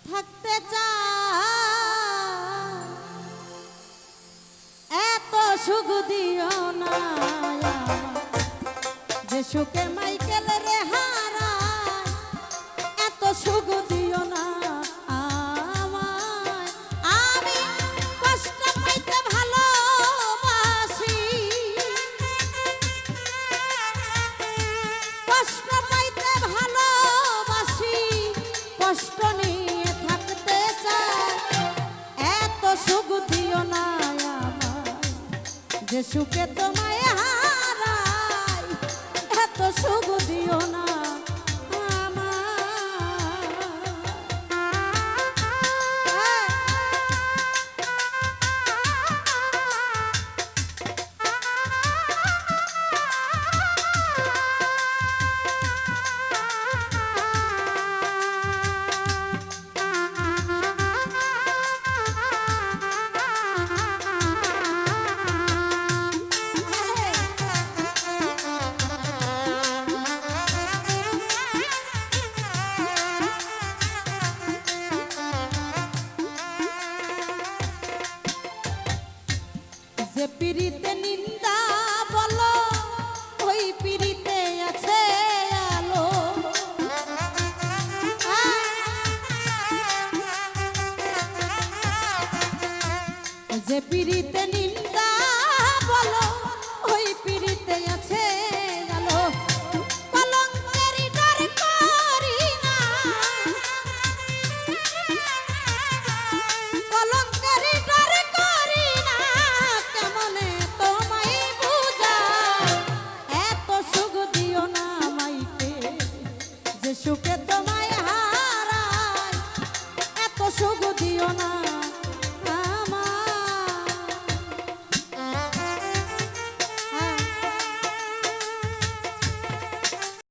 থাকতে চাই এত সুখ দিও না যে সুখে মাইকেল রে হারায় এত সুখ দিও না আমায় আমি কষ্ট পাইতে ভালোবাসি কষ্ট পাইতে ভালোবাসি কষ্ট নিয়ে থাকতে চাই এত সুখ দিও না আমায় যে সুখে তোমায় হারাই এত সুখ দিও না যে পিরিতে নিন্দা বলো ওই পিরিতে আছে আলো যে পিরিতে